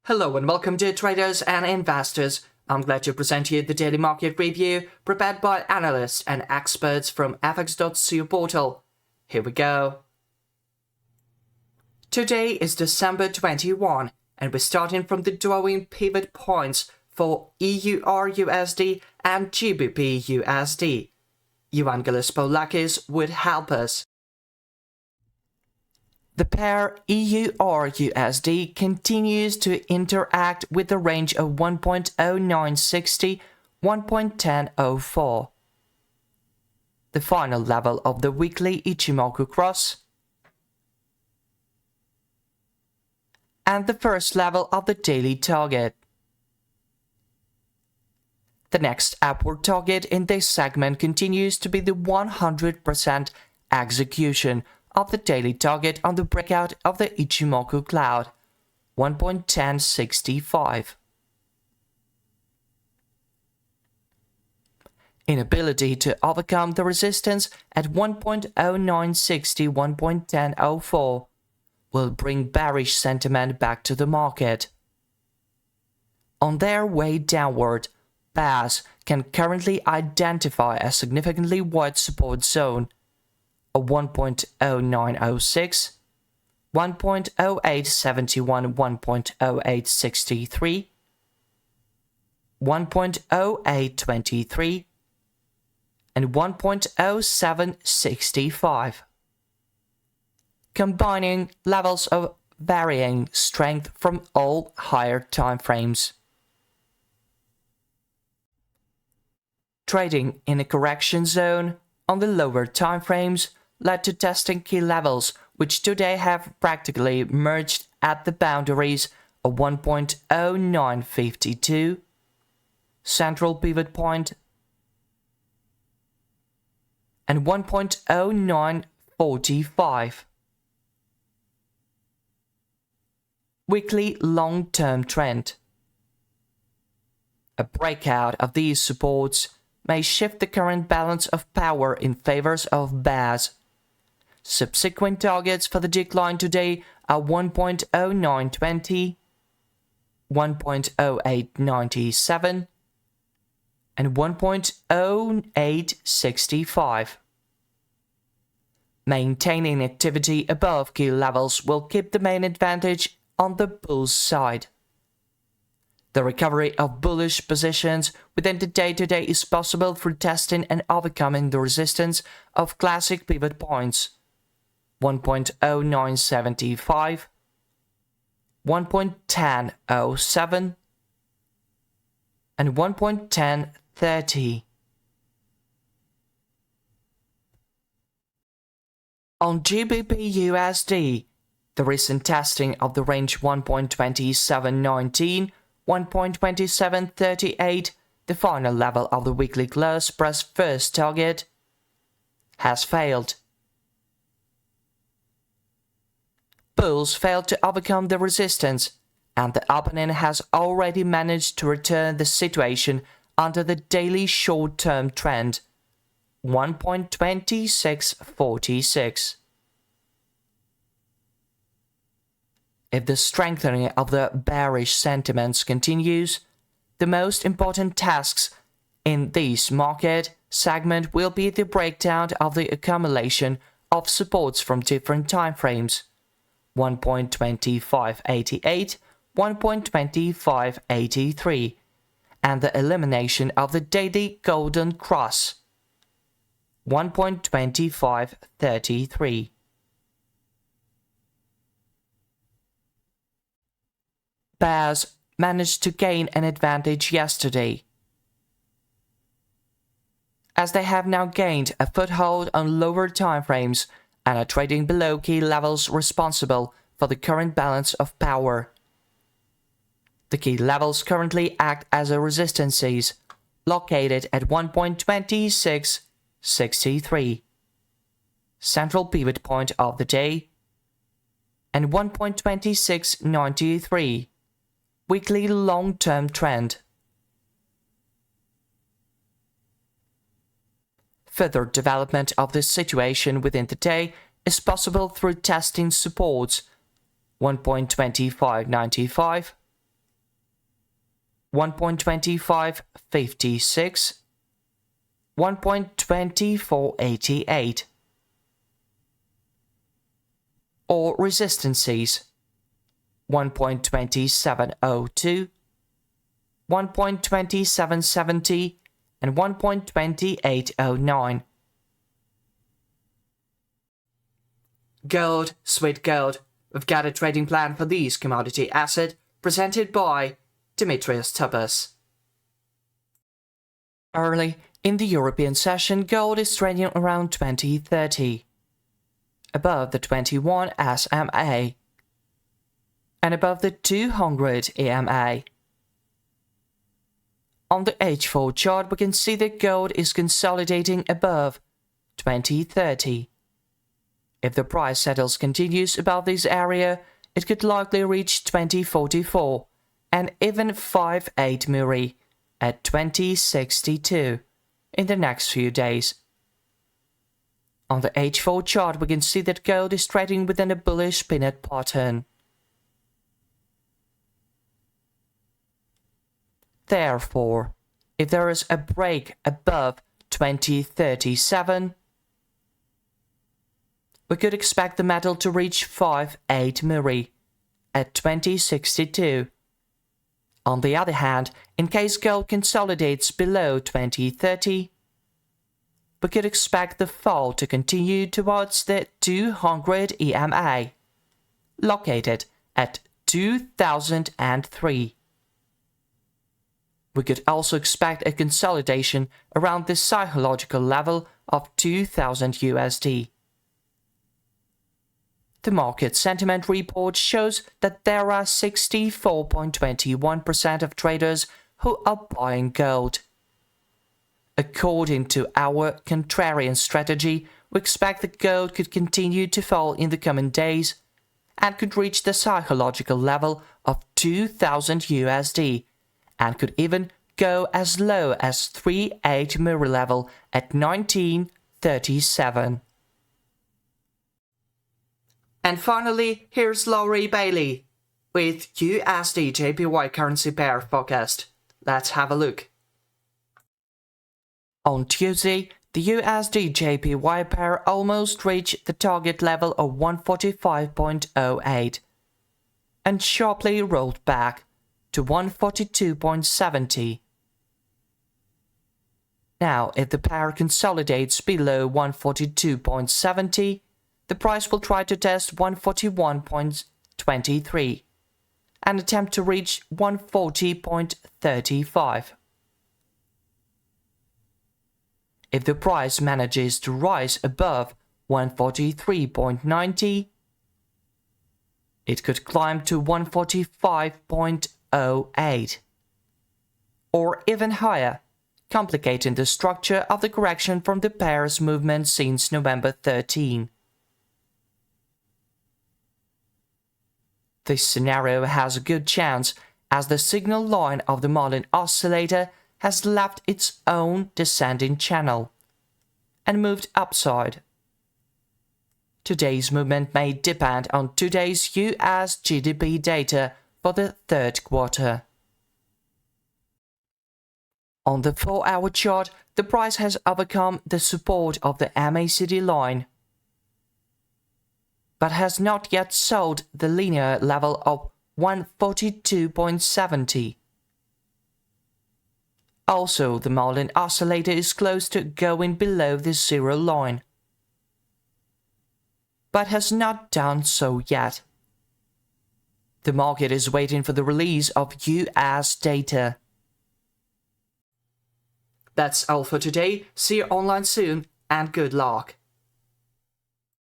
Hello and welcome to traders and investors. I'm glad to present you the daily market review prepared by analysts and experts from fx.co portal. Here we go. Today is December 21 and we're starting from the drawing pivot points for EURUSD and GBPUSD. Evangelos Paulakis would help us. The pair EURUSD continues to interact with the range of 1.0960–1.1004. The final level of the weekly Ichimoku cross and the first level of the daily target. The next upward target in this segment continues to be the 100% execution of the daily target on the breakout of the Ichimoku cloud, 1.1065. Inability to overcome the resistance at 1.0960–1.1004 will bring bearish sentiment back to the market. On their way downward, bears can currently identify a significantly wide support zone of 1.0906, 1.0871, 1.0863, 1.0823, and 1.0765, combining levels of varying strength from all higher timeframes. Trading in a correction zone on the lower timeframes led to testing key levels, which today have practically merged at the boundaries of 1.0952, central pivot point, and 1.0945. Weekly long-term trend. A breakout of these supports may shift the current balance of power in favor of bears. Subsequent targets for the decline today are 1.0920, 1.0897, and 1.0865. Maintaining activity above key levels will keep the main advantage on the bulls side. The recovery of bullish positions within the day-to-day is possible through testing and overcoming the resistance of classic pivot points 1.0975, 1.1007, and 1.1030. On GBPUSD, the recent testing of the range 1.2719 1.2738, the final level of the weekly close price first target, has failed. Bulls failed to overcome the resistance, and the opening has already managed to return the situation under the daily short-term trend, 1.2646. If the strengthening of the bearish sentiments continues, the most important tasks in this market segment will be the breakdown of the accumulation of supports from different timeframes, 1.2588, 1.2583, and the elimination of the daily golden cross, 1.2533. Bears managed to gain an advantage yesterday, as they have now gained a foothold on lower timeframes and are trading below key levels responsible for the current balance of power. The key levels currently act as resistances, located at 1.2663, central pivot point of the day, and 1.2693. Weekly long-term trend. Further development of this situation within the day is possible through testing supports 1.2595, 1.2556, 1.2488, or resistances 1.2702, 1.2770, and 1.2809. Gold, sweet gold. We've got a trading plan for these commodity assets presented by Dimitrios Topos. Early in the European session, gold is trading around 2030, above the 21 SMA, and above the 200 EMA. On the H4 chart, we can see that gold is consolidating above 2030. If the price settles continues above this area, it could likely reach 2044 and even 58 Muri at 2062 in the next few days. On the H4 chart, we can see that gold is trading within a bullish pivot pattern. Therefore, if there is a break above 2037, we could expect the metal to reach 58 Muri at 2062. On the other hand, in case gold consolidates below 2030, we could expect the fall to continue towards the 200 EMA, located at 2003. We could also expect a consolidation around the psychological level of 2000 USD. The market sentiment report shows that there are 64.21% of traders who are buying gold. According to our contrarian strategy, we expect that gold could continue to fall in the coming days and could reach the psychological level of 2000 USD and could even go as low as 38 Muri level at 1937. And finally, here's Laurie Bailey with USDJPY currency pair forecast. Let's have a look. On Tuesday, the USDJPY pair almost reached the target level of 145.08 and sharply rolled back to 142.70. Now, if the pair consolidates below 142.70, the price will try to test 141.23 and attempt to reach 140.35. If the price manages to rise above 143.90, it could climb to 145.08 or even higher, complicating the structure of the correction from the pair's movement since November 13. This scenario has a good chance as the signal line of the Marlin oscillator has left its own descending channel and moved upside. Today's movement may depend on today's US GDP data for the third quarter. On the 4-hour chart, the price has overcome the support of the MACD line, but has not yet sold the linear level of 142.70. Also, the Marlin oscillator is close to going below the zero line, but has not done so yet. The market is waiting for the release of US data. That's all for today. See you online soon and good luck.